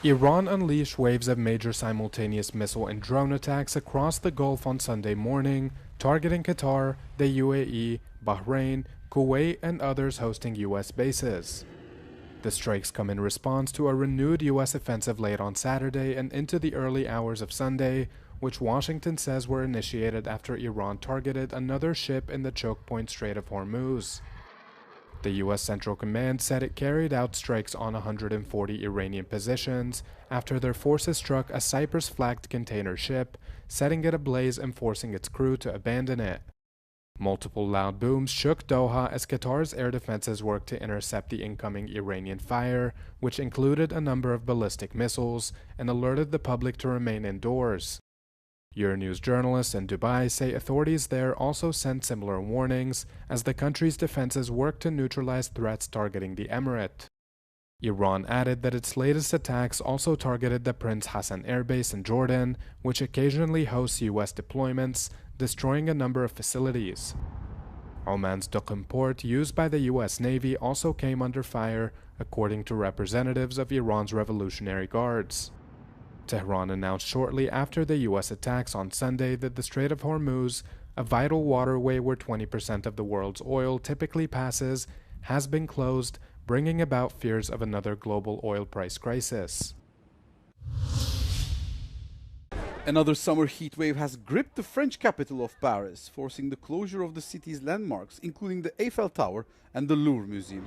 Iran unleashed waves of major simultaneous missile and drone attacks across the Gulf on Sunday morning, targeting Qatar, the UAE, Bahrain, Kuwait, and others hosting U.S. bases. The strikes come in response to a renewed U.S. offensive late on Saturday and into the early hours of Sunday, which Washington says were initiated after Iran targeted another ship in the choke point Strait of Hormuz. The U.S. Central Command said it carried out strikes on 140 Iranian positions after their forces struck a Cyprus-flagged container ship, setting it ablaze and forcing its crew to abandon it. Multiple loud booms shook Doha as Qatar's air defenses worked to intercept the incoming Iranian fire, which included a number of ballistic missiles, and alerted the public to remain indoors. Euronews journalists in Dubai say authorities there also sent similar warnings as the country's defenses worked to neutralize threats targeting the emirate. Iran added that its latest attacks also targeted the Prince Hassan Air Base in Jordan, which occasionally hosts U.S. deployments, destroying a number of facilities. Oman's Duqm port, used by the U.S. Navy, also came under fire, according to representatives of Iran's Revolutionary Guards. Tehran announced shortly after the U.S. attacks on Sunday that the Strait of Hormuz, a vital waterway where 20% of the world's oil typically passes, has been closed, bringing about fears of another global oil price crisis. Another summer heat wave has gripped the French capital of Paris, forcing the closure of the city's landmarks, including the Eiffel Tower and the Louvre Museum.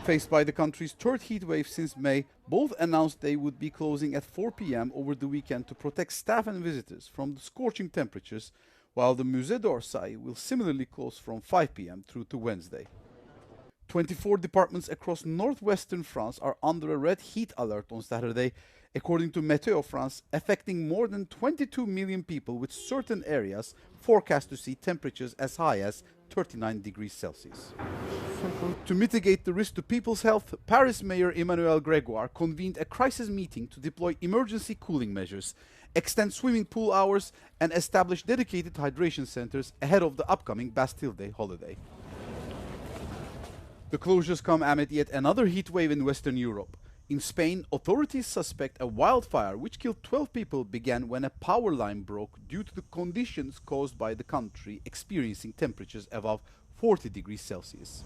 Faced by the country's third heat wave since May, both announced they would be closing at 4 p.m. over the weekend to protect staff and visitors from the scorching temperatures, while the Musée d'Orsay will similarly close from 5 p.m. through to Wednesday. 24 departments across northwestern France are under a red heat alert on Saturday, according to Météo France, affecting more than 22 million people, with certain areas forecast to see temperatures as high as 39 degrees Celsius. To mitigate the risk to people's health, Paris Mayor Emmanuel Grégoire convened a crisis meeting to deploy emergency cooling measures, extend swimming pool hours, and establish dedicated hydration centers ahead of the upcoming Bastille Day holiday. The closures come amid yet another heat wave in Western Europe. In Spain, authorities suspect a wildfire which killed 12 people began when a power line broke due to the conditions caused by the country experiencing temperatures above 40 degrees Celsius.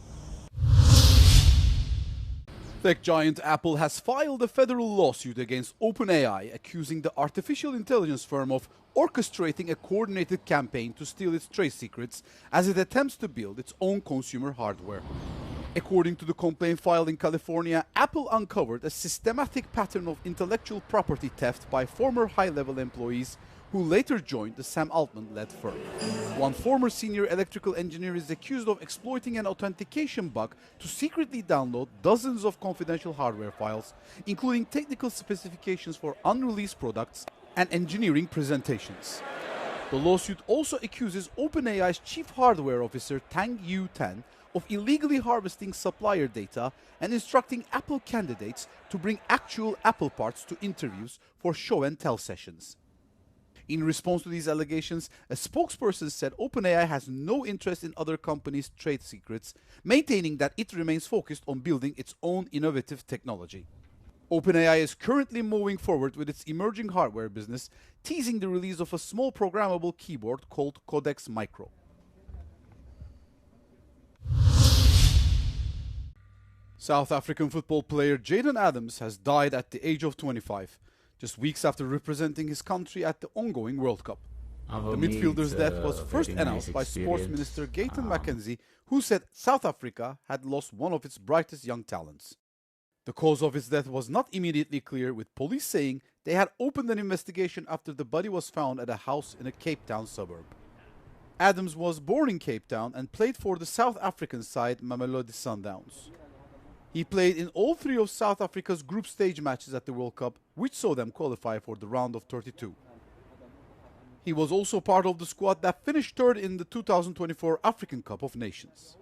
Tech giant Apple has filed a federal lawsuit against OpenAI, accusing the artificial intelligence firm of orchestrating a coordinated campaign to steal its trade secrets as it attempts to build its own consumer hardware. According to the complaint filed in California, Apple uncovered a systematic pattern of intellectual property theft by former high-level employees who later joined the Sam Altman-led firm. One former senior electrical engineer is accused of exploiting an authentication bug to secretly download dozens of confidential hardware files, including technical specifications for unreleased products and engineering presentations. The lawsuit also accuses OpenAI's chief hardware officer, Tang-Yu Tan, of illegally harvesting supplier data and instructing Apple candidates to bring actual Apple parts to interviews for show and tell sessions. In response to these allegations, a spokesperson said OpenAI has no interest in other companies' trade secrets, maintaining that it remains focused on building its own innovative technology. OpenAI is currently moving forward with its emerging hardware business, teasing the release of a small programmable keyboard called Codex Micro. South African football player Jaden Adams has died at the age of 25, just weeks after representing his country at the ongoing World Cup. The midfielder's death was first announced by Sports Minister Gayton McKenzie, who said South Africa had lost one of its brightest young talents. The cause of his death was not immediately clear, with police saying they had opened an investigation after the body was found at a house in a Cape Town suburb. Adams was born in Cape Town and played for the South African side Mamelodi Sundowns. He played in all three of South Africa's group stage matches at the World Cup, which saw them qualify for the round of 32. He was also part of the squad that finished third in the 2024 African Cup of Nations.